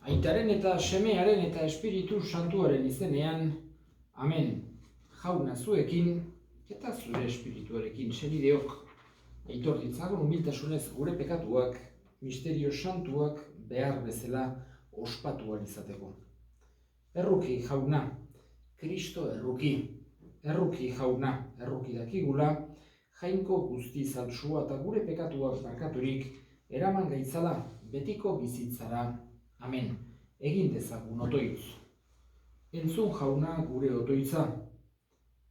Aitaren eta Semearen eta Espiritu Santuaren izenean, amen. Jauna zuekin eta zure espirituarekin senideok. Aitor ditzagun humiltasunez gure pekatuak, misterio santuak behar bezala ospatu ahal izateko. Erruki jauna, Kristo erruki. Erruki jauna, erruki dakigula, jainko guzti zaltsua eta gure pekatuak barkaturik eraman gaitzala betiko bizitzara. Amen. Egin dezagun otoitz. Entzun jauna gure otoitza.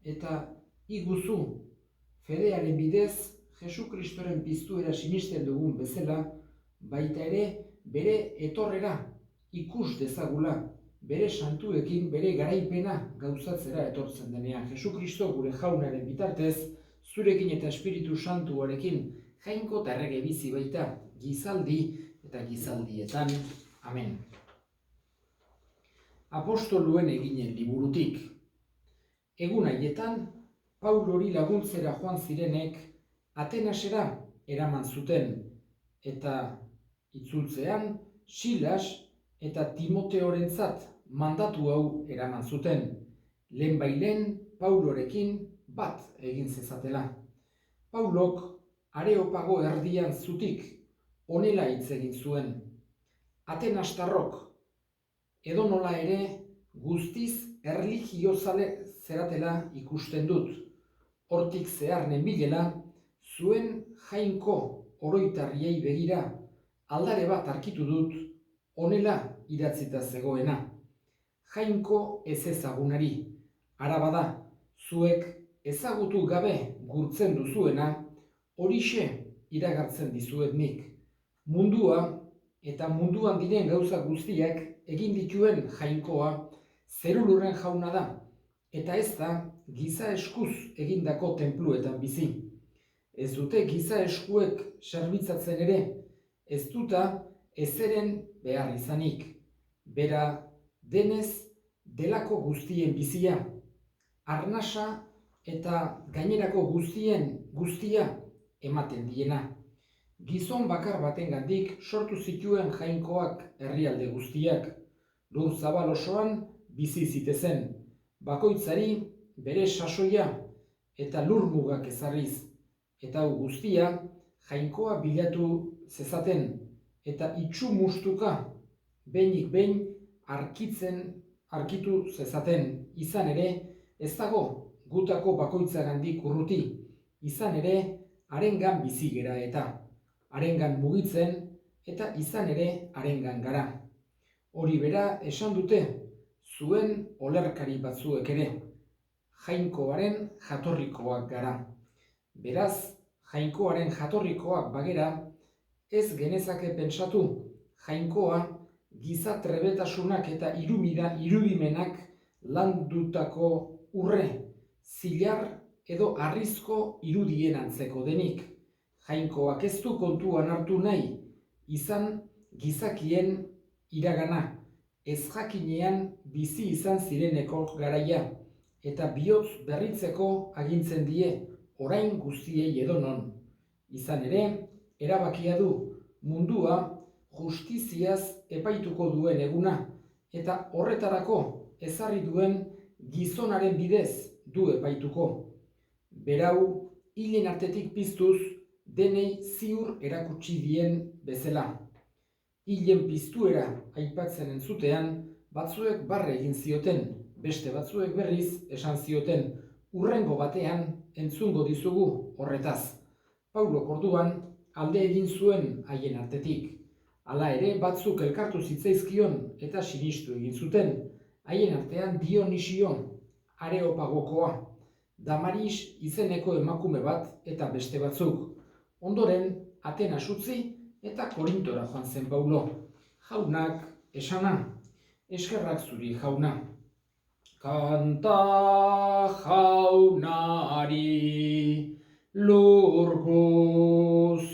Eta iguzu, fedearen bidez, Jesu Kristoren piztuera sinisten dugun bezala, baita ere bere etorrera ikus dezagula, bere santuekin bere garaipena gauzatzera etortzen denean. Jesu Kristo gure jaunaren bitartez, zurekin eta Espiritu Santuarekin jainko eta errege bizi baita, gizaldi eta gizaldietan. Amen. Apostoluen eginen liburutik. Egun haietan, Paulori laguntzera joan zirenek Atenasera eraman zuten, eta itzultzean Silas eta Timoteorentzat mandatu hau eraman zuten, lehenbailen Paulorekin bat egin zezatela. Paulok Areopago erdian zutik honela hitz egin zuen. Atenastarrok, edonola ere guztiz erlijiozale zeratela ikusten dut. Hortik zehar nenbilela, zuen jainko oroitarriei begira aldare bat arkitu dut, honela idatzita zegoena. Jainko ez ezagunari, araba da, zuek ezagutu gabe gurtzen duzuena, horixe iragartzen dizuet nik. Mundua eta munduan diren gauza guztiak egin dituen jainkoa zerulurren jauna da, eta ez da giza eskuz egindako tenpluetan bizi. Ez dute giza eskuek zerbitzatzen ere, ez duta ezeren behar izanik. Bera denez delako guztien bizia, arnasa eta gainerako guztia ematen diena. Gizon bakar batengandik sortu zituen jainkoak herrialde guztiak, lur zabal osoan bizi zitezen, bakoitzari bere sasoia eta lur mugak ezarriz, eta hau guztia jainkoa bilatu zezaten, eta itsu mustuka behinik behin arkitu zezaten, izan ere ez dago gutako bakoitzagandik urruti, izan ere harengan bizi gera eta harengan mugitzen eta izan ere harengan gara. Hori bera esan dute zuen olerkari batzuek ere, jainkoaren jatorrikoak gara. Beraz, jainkoaren jatorrikoak bagera, ez genezake pentsatu jainkoa giza trebetasunak eta irudimenak landutako urre, zilar edo harrizko irudien antzeko denik. Jainkoak ez du kontuan hartu nahi, izan gizakien iragana, ez jakinean bizi izan zireneko garaia, eta bihotz berritzeko agintzen die, orain guztiei edonon. Izan ere, erabakia du mundua justiziaz epaituko duen eguna, eta horretarako ezarri duen gizonaren bidez du epaituko. Berau, hilen artetik piztuz, denei ziur erakutsi dien bezala. Hilen piztuera aipatzen entzutean, batzuek barre egin zioten, beste batzuek berriz esan zioten, hurrengo batean entzungo dizugu horretaz. Paulok orduan alde egin zuen haien artetik. Hala ere batzuk elkartu zitzaizkion eta sinistu egin zuten, haien artean Dionisio, Areopagokoa, Damaris izeneko emakume bat eta beste batzuk. Ondoren, Atenas utzi eta Korintora joan zen Paulo. Jaunak esana, eskerrak zuri jauna. Kanta jaunari lur guziak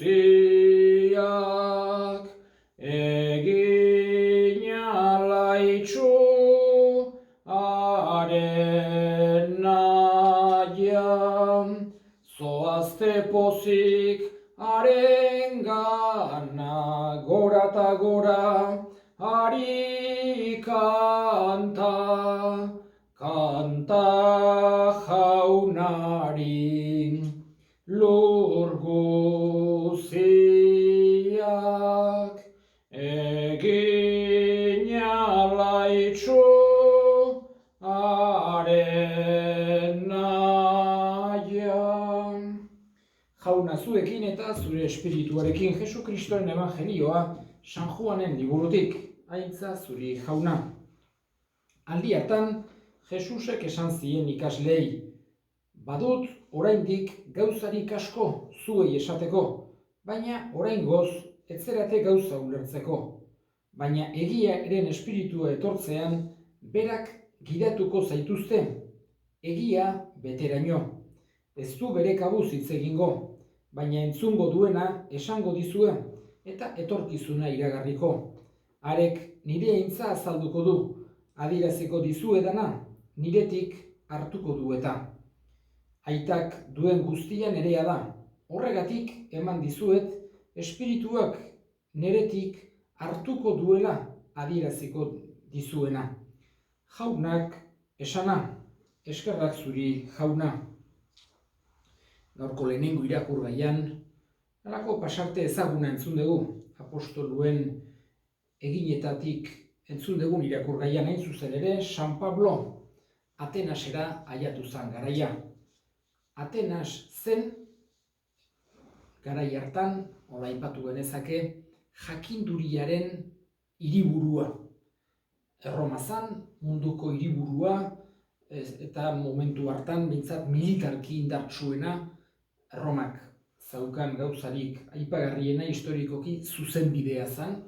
egin alaitzu haren nahian, zoazte pozik harengana gora eta gora, Ari kanta, kanta jaunari, lur guziak egin alaitzu haren nahian. Jauna zuekin eta zure espirituarekin Jesu Kristoren evangelioa San Juanen liburutik, aintza zuri jauna. Aldi hartan, Jesusek esan zien ikaslei, badut oraindik gauzarik asko zuei esateko, baina oraingoz ez zarete gauza ulertzeko. Baina egiaren espiritua etortzean, berak gidatuko zaituzte, egia beteraino. Ez du bere kabuz hitz egingo, baina entzungo duena esango dizue eta etorkizuna iragarriko. Harek nire aintza azalduko du, adieraziko dizuedana, niretik hartuko du eta. Aitak duen guztia nerea da, horregatik eman dizuet, espirituak neretik hartuko duela adieraziko dizuena. Jaunak esana, eskerrak zuri jauna. Gaurko lehenengo irakurgaian, halako pasarte ezaguna entzun dugu, apostoluen eginetatik entzun dugun irakurgaian hain zuzen ere, San Pablo Atenasera aiatu zen garaia. Atenas zen, garai hartan, hola aipatu genezake, jakinduriaren hiriburua. Erroma zen, munduko hiriburua, eta momentu hartan, behintzat militarki indartsuena, Erromak zaukan gauzarik aipagarriena historikoki zuzenbidea zen,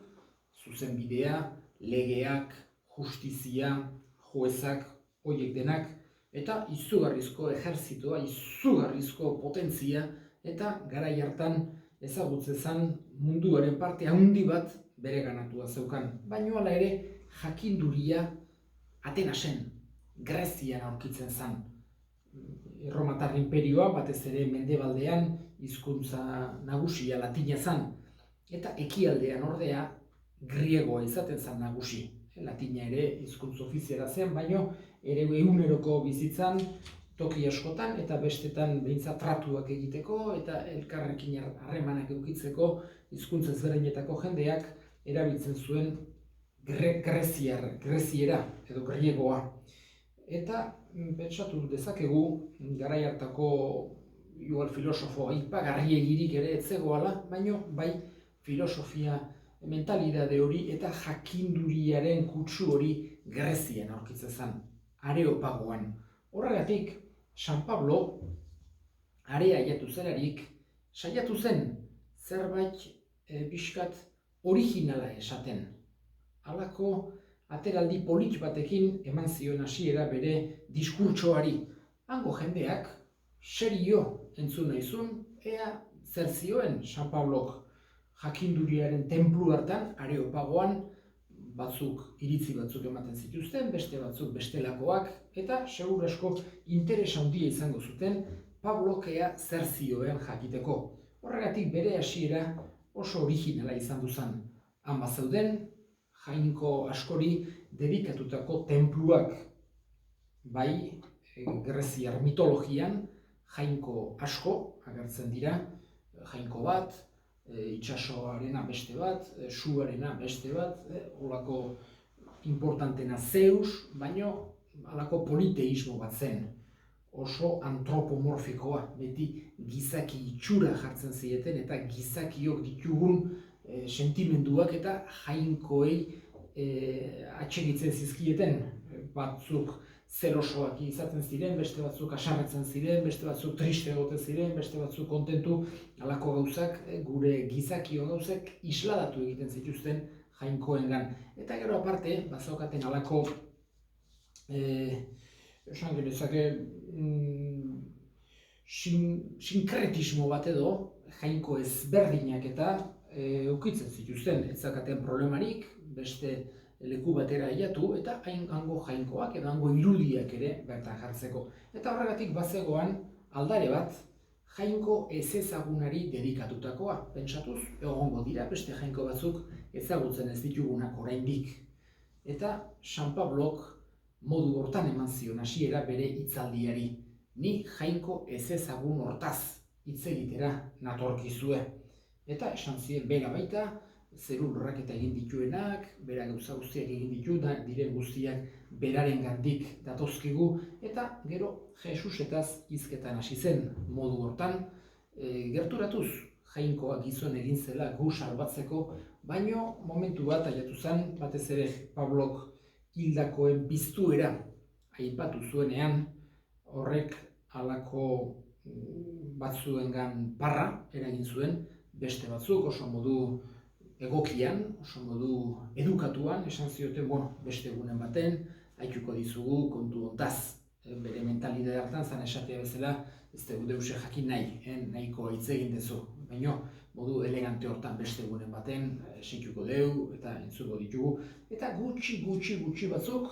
zuzenbidea, legeak, justizia, juezak, horiek denak, eta izugarrizko ejerzitoa, izugarrizko potentzia, eta garai hartan ezagutzen zen munduaren parte handi bat bereganatua zeukan. Baina hala ere, jakinduria Atenasen, Grezian aurkitzen zen. Erromatar inperioa, batez ere mendebaldean, hizkuntza nagusia latina zen, eta ekialdean ordea griegoa izaten zen nagusi. Latina ere hizkuntza ofiziala zen, baino ere eguneroko bizitzan, toki askotan eta bestetan behintzat tratuak egiteko eta elkarrekin harremanak edukitzeko hizkuntza ezberdinetako jendeak erabiltzen zuen greziera edo griegoa. Eta pentsatu dezakegu, garai hartako igual filosofo aipagarriegirik ere ez zegoala, baino bai filosofia mentalidade hori eta jakinduriaren kutsu hori Grezian aurkitzen zen, Areopagoan. Horregatik, San Pablo area aiatu zelarik, saiatu zen zerbait pixkat originala esaten. Halako ateraldi polit batekin eman zion hasiera bere diskurtsoari. Hango jendeak serio entzun nahi zuen, ea zer zioen San Pablok jakinduriaren tenplu hartan, Areopagoan, batzuk iritzi batzuk ematen zituzten, beste batzuk bestelakoak, eta segur asko interes handia izango zuten Pablok ea zer zioen jakiteko. Horregatik bere hasiera oso originala izan duzan. Han bazeuden, jainko askori dedikatutako tenpluak, bai greziar mitologian jainko asko agertzen dira, jainko bat, itsasoarena beste bat, suarena beste bat, holako importantena Zeus, baino halako politeismo bat zen, oso antropomorfikoa, beti gizaki itxura jartzen zieten eta gizakiok ditugun sentimenduak eta jainkoei atsegitzen zizkieten, batzuk zelosoak izaten ziren, beste batzuk haserretzen ziren, beste batzuk triste egoten ziren, beste batzuk kontentu, halako gauzak, gure gizakio gauzak isladatu egiten zituzten jainkoengan. Eta gero aparte, bazaukaten halako esan genezake sinkretismo bat edo, jainko ezberdinak eta ukitzen zituzten, ez zakaten problemarik, beste leku batera aiatu eta hango jainkoak edo hango irudiak ere bertan jartzeko. Eta horregatik bazegoan aldare bat jainko ezezagunari dedikatutakoa, pentsatuz, egongo dira beste jainko batzuk ezagutzen ez ditugunak oraindik. Eta San Pablok modu hortan eman zion hasiera bere hitzaldiari. Ni jainko ezezagun hortaz hitz egitera natorkizue. Eta esan zien bera baita, zeru lorraketa egin dituenak, bera gauza guztiak egin ditu, diren guztiak berarengandik datozkigu, eta gero Jesusetaz hizketan hasi zen modu hortan, gerturatuz jainkoa gizon egin zela gu salbatzeko, baino momentu bat aiatu zen, batez ere Pablok hildakoen biztuera aipatu zuenean, horrek halako batzuengan parra eragin zuen, beste batzuk oso modu egokian, oso modu edukatuan, esan zioten, beste egunen baten, haituko dizugu kontu hontaz. Bere mentalidade hartan zan esatea bezala, ez dugu deuse jakin nahi, nahiko hitz egin dezu. Baina modu elegante hortan beste egunen baten, esituko deu eta entzuko ditugu. Eta gutxi batzuk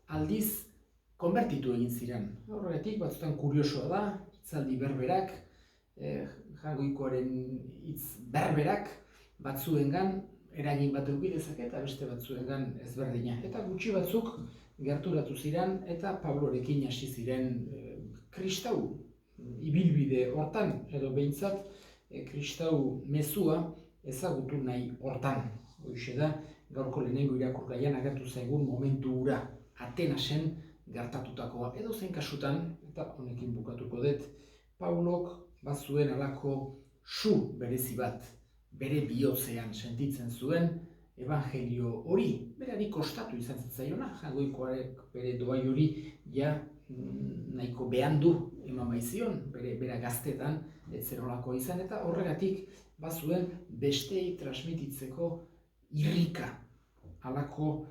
aldiz konbertitu egin ziren. Horregatik batzutan kuriosoa da, hitzaldi berberak, jainkoaren hitz berberak, batzuengan eragin bat eduki dezake eta beste batzuengan ezberdina. Eta gutxi batzuk gerturatu ziren eta Pablorekin hasi ziren kristau ibilbide hortan, edo behintzat kristau mezua ezagutu nahi hortan. Hoxe da, gaurko lehenengo irakurgaian agertu zaigun momentu hura Atenasen gertatutakoa. Edo zein kasutan, eta honekin bukatuko dut, Paulok bazuen halako su berezi bat, bere bihotzean sentitzen zuen evangelio hori, berari kostatu izan zitzaiona, jainkoarek bere doai hori ja nahiko behandu eman baizion, bera gaztetan ez zen horrelako izan, eta horregatik bazuen besteei transmititzeko irrika, halako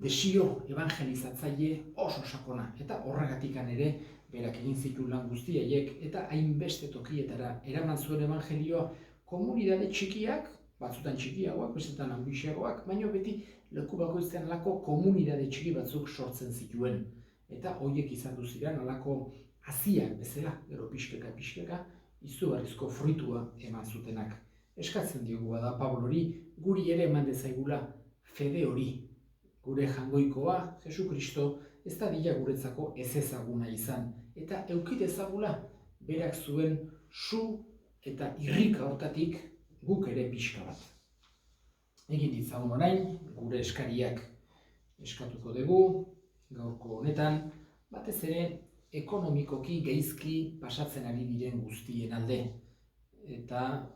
desio evangelizatzaile oso sakona, eta horregatikan ere berak egin zituen lan guztiaiek eta hainbeste tokietara eraman zuen evangelioa komunidade txikiak, batzutan txikiagoak, bestetan handiagoak, baina beti leku bakoitzean halako komunidade txiki batzuk sortzen zituen. Eta horiek izan ziren halako haziak bezala, gero pixkeka, izugarrizko fruitua eman zutenak. Eskatzen diogu da Pablori, guri ere eman dezaigula fede hori. Gure jangoikoa, Jesu Kristo, ez da dila guretzako ezezaguna izan. Eta eduki dezagula, berak zuen su eta irrika hortatik guk ere pixka bat. Egin ditzagun orain, gure eskariak eskatuko dugu, gaurko honetan, batez ere ekonomikoki geizki pasatzen ari diren guztien alde. Eta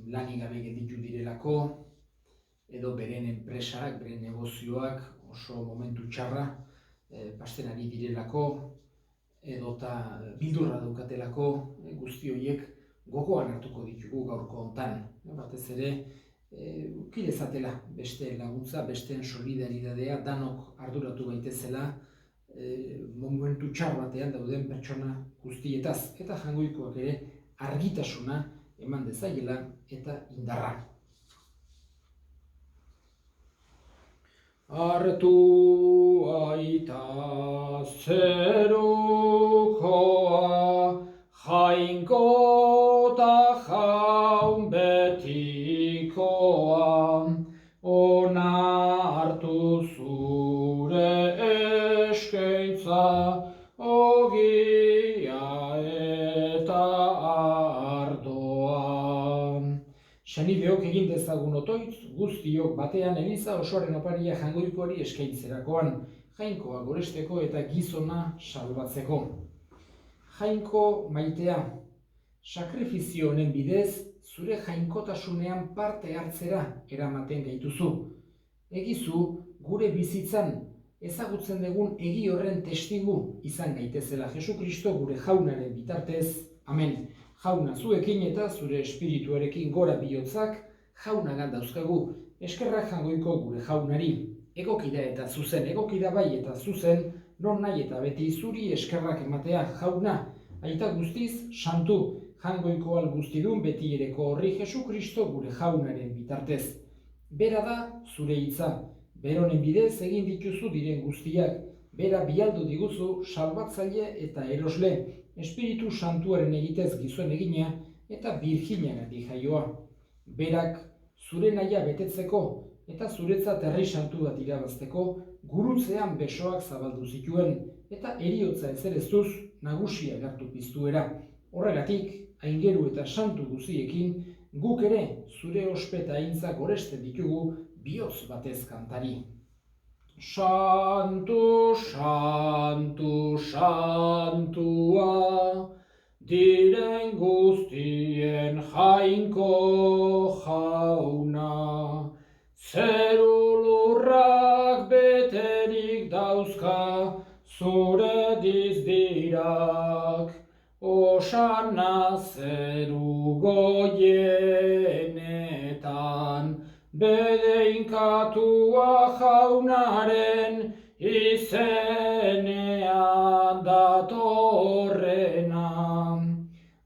lanik gabe gelditu direlako, edo beren enpresak, beren negozioak oso momentu txarra pasten ari direlako, edota bildurra daukatelako guzti horiek gogoan hartuko ditugu gaurko hontan. Batez ere, ukidezatela beste laguntza, besteen solidaridadea, danok arduratu gaitezela momentu txar batean dauden pertsona guztietaz. Eta jangoikoak ere argitasuna eman dezaiela eta indarra. Hartu aita zerukoa, jainko ta jaun betikoa, ona hartu zure eskaintza, ogia eta ardoa. Senideok egin dezagun otoitz, guztiok batean eliza osoaren oparia jangoikoari eskaintzerakoan, jainkoa goresteko eta gizona salbatzeko. Jainko maitea, sakrifizio honen bidez, zure jainkotasunean parte hartzera eramaten gaituzu. Egizu, gure bizitzan ezagutzen dugun egi horren testigu izan gaitezela Jesukristo gure jaunaren bitartez. Amen. Jauna zuekin eta zure espirituarekin gora bihotzak jaunagan dauzkagu. Eskerrak jangoiko gure jaunari. Egokida eta zuzen, egokida bai eta zuzen, non nahi eta beti zuri eskerrak ematea jauna. Aita guztiz, santu, jangoiko guztidun beti ereko horri Jesukristo gure jaunaren bitartez. Bera da zure hitza, beronen bidez egin dituzu diren guztiak, bera bialdu diguzu salbatzaile eta erosle, Espiritu Santuaren egitez gizon egina eta Birjinagatik jaioa. Berak zure nahia betetzeko eta zuretzat herri santu bat irabazteko gurutzean besoak zabaldu zituen eta heriotza ezereztuz nagusia gertu piztuera. Horregatik, aingeru eta santu guziekin, guk ere zure ospeta aintzak oresten ditugu bihotz batez kantari. Santu, santu, santua, diren guztien jainko jauna, zeru lurrak beterik dauzka zure dizdirak, osana zeru goienetan, bedeinkatua jaunaren izenean datorrena.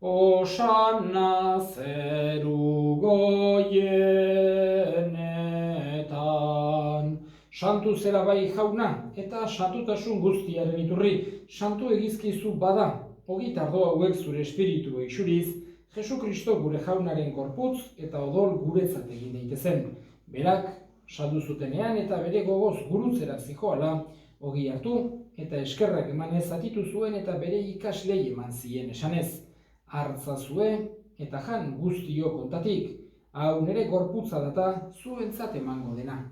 Osana zeru goienetan. Santu zera bai jauna eta santutasun guztiaren iturri. Santu egizkizu bada, ogi tardo hauek zure espiritu eixuriz, Jesukristo gure jaunaren gorputz eta odol guretzat egin daitezen. Berak saldu zutenean eta bere gogoz gurutzera zijoala, ogi hartu eta eskerrak emanez zatitu zuen eta bere ikaslei eman zien esanez. Hartzazue eta jan guztio kontatik, hau nere gorputza data zuentzat emango dena.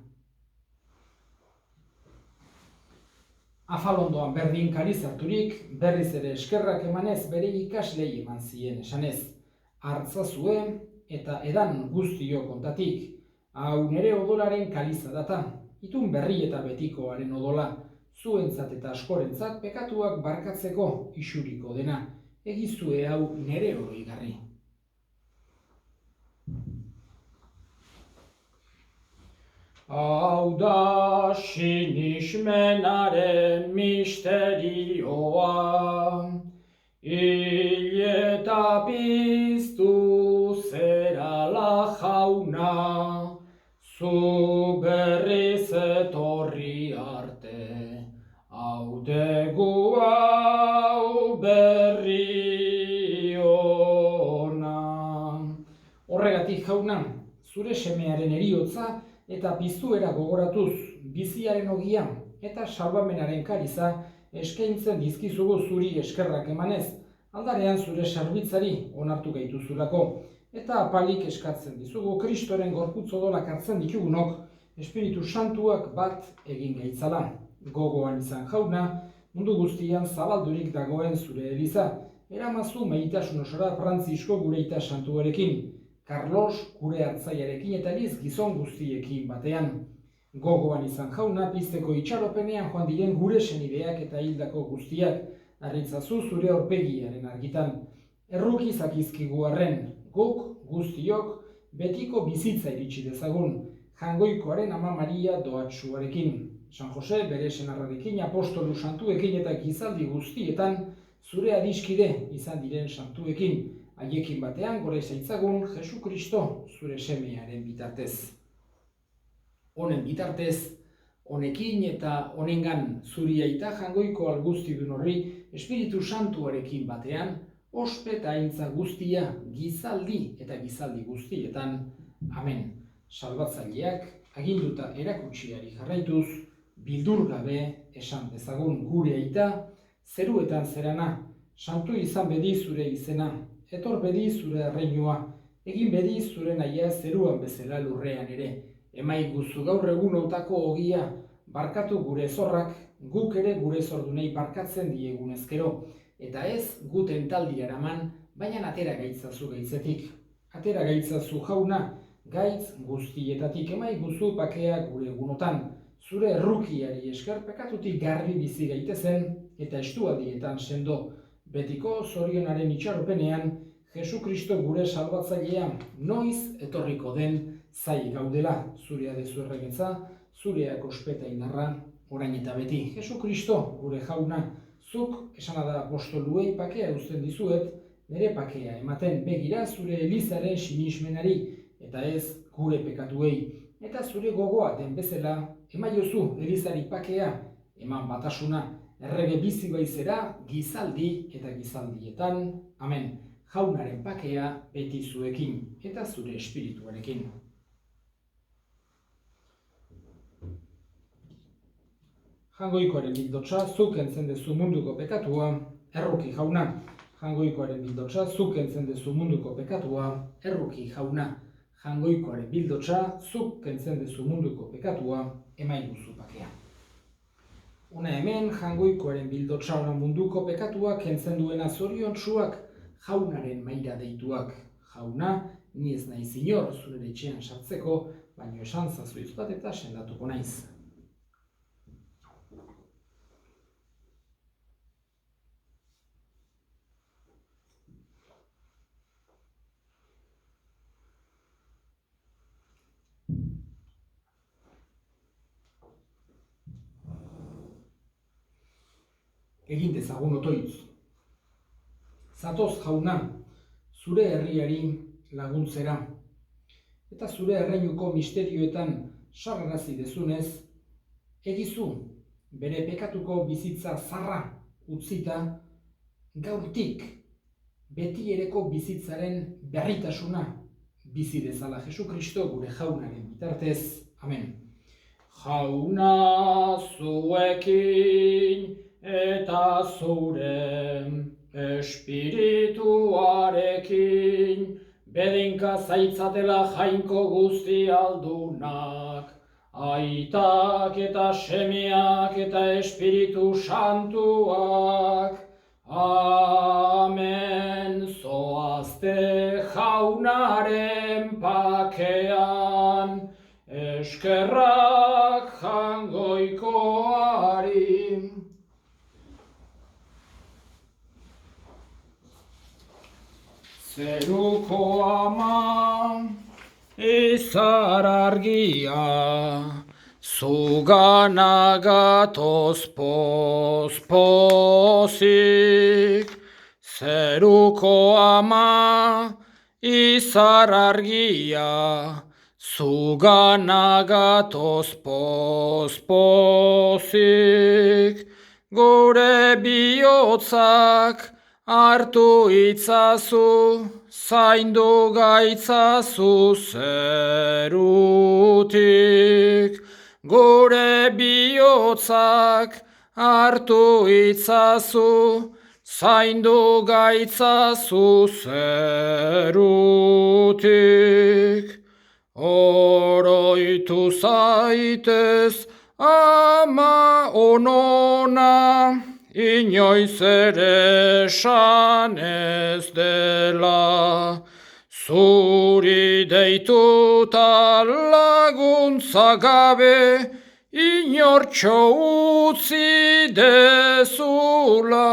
Afalondoan berdin kariz harturik, berriz ere eskerrak emanez bere ikaslei eman zien esanez. Hartzazue eta edan guztio kontatik, hau nere odolaren kaliza data, itun berri eta betikoaren odola, zuentzat eta askorentzat pekatuak barkatzeko isuriko dena, egizue hau nere oroigarri. Hau da sinismenaren misterioa, hil eta piztu zerala jauna, zu berriz etorri arte, hautegu hau berri ona. Horregatik jauna, zure semearen heriotza eta piztuera gogoratuz biziaren ogia eta salbamenaren kariza eskaintzen dizkizugu zuri eskerrak emanez, aldarean zure sarbitzari onartu gaituzulako, eta apalik eskatzen dizugu Kristoren gorputz odolak hartzen ditugunok, Espiritu Santuak bat egin gaitzala. Gogoan izan jauna, mundu guztian zabaldurik dagoen zure eliza, eramazu maitasun osora Frantzisko gure ita santuarekin, Carlos gure hartzaiarekin eta Liz gizon guztiekin batean. Gogoan izan jauna, pizteko itxaropenean joan diren gure senideak eta hildako guztiak, harritzazu zure aurpegiaren argitan. Erruki zakizkigu arren, guk guztiok betiko bizitza iritsi dezagun, jangoikoaren Ama Maria doatsuarekin. San Jose bere senarrarekin, apostolu santuekin eta gizaldi guztietan zure adiskide izan diren santuekin, haiekin batean gore zaitzagun Jesukristo zure semearen bitartez. Honen bitartez, honekin eta honengan zuri aita jangoiko alguztidun horri Espiritu Santuarekin batean, ospe eta aintza guztia gizaldi eta gizaldi guztietan. Amen. Salbatzaileak aginduta erakutsiari jarraituz, bildur gabe esan dezagun gure aita, zeruetan zerana, santu izan bedi zure izena, etor bedi zure erreinua, egin bedi zure nahia zeruan bezala lurrean ere. Emaiguzu gaur egun otako ogia, barkatu gure zorrak, guk ere gure zordunei barkatzen diegun ezkero, eta ez guten taldi eraman, baina atera gaitzazu gaitzetik. Atera gaitzazu jauna, gaitz guztietatik emaiguzu pakea gure egunotan, zure errukiari esker pekatutik garbi bizi gaitezen, eta estuadietan sendo, betiko zorionaren itxaropenean, Jesukristo gure salbatzailea noiz etorriko den zai gaudela, zurea dezu erregetza, zureak ospeta indarra, orain eta beti. Jesukristo gure jauna, zuk esana da apostoluei pakea uzten dizuet, nire pakea ematen begira zure elizaren sinismenari, eta ez gure pekatuei. Eta zure gogoa den bezala, emaiozu elizari pakea, eman batasuna, errege bizi baizera, gizaldi eta gizaldietan. Amen. Jaunaren pakea beti zuekin eta zure espirituarekin. Jangoikoaren bildotsa, zuk kentzen dezu munduko pekatua, erruki jauna. Jangoikoaren bildotsa, zuk kentzen dezu munduko pekatua, erruki jauna. Jangoikoaren bildotsa, zuk kentzen dezu munduko pekatua, emaiguzu pakea. Una hemen, jangoikoaren bildotsa ona munduko pekatua kentzen duena zoriontsuak, jaunaren maira deituak. Jauna, ni ez naiz inor zure etxean sartzeko, baino esan zazuiz bat eta sendatuko naiz. Egin dezagun otoitz. Zatoz jauna, zure herriari laguntzera, eta zure erreinuko misterioetan sarrarazi dezunez, egizu bere pekatuko bizitza zarra utzita, gaurtik betiereko bizitzaren berritasuna bizi dezala Jesukristo gure jaunaren bitartez. Amen. Jauna zuekin eta zure espirituarekin, bedinka zaitzatela jainko guzti aldunak, aitak eta semeak eta espiritu santuak. Amen. Zoazte jaunaren pakean, eskerrak jangoikoari. Zeruko ama, izar argia, zugana gatoz pospozik. Zeruko ama, izar argia, zugana gatoz pospozik. Gure bihotzak hartu itzazu, zaindu gaitzazu zerutik. Gure bihotzak hartu itzazu, zaindu gaitzazu zerutik. Oroitu zaitez ama onona, inoiz ere esan ez dela, zuri deituta laguntza gabe, inortxo utzi dezula,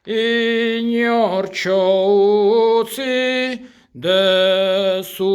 inortxo utzi dezula.